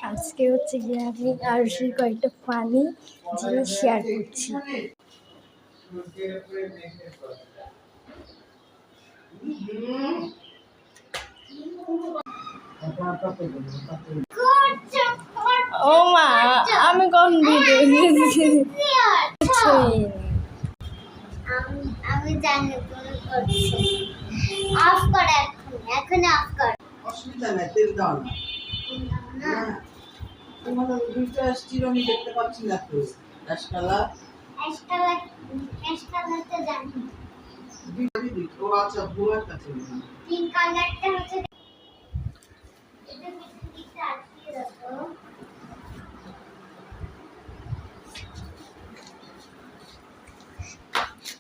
আজকে হচ্ছে গিয়ে আমি আরুষির কয়েকটা ফানি জিনিস শেয়ার করছি। ও মা, আমি কোন ভিডিও দিয়েছি? আমি জানি তুমি করছো। অফ কর এখন অফ কর। অসুবিধা নাই, তেল দাও না। তোমার দুইটা স্টিল আমি দেখতে পাচ্ছি না তো। অ্যাশ কালার তো জানি। ও আচ্ছা, বুয়ার কাছে পিঙ্ক কালারটা হচ্ছে এটা কিছু দিতে আটকে রাখো।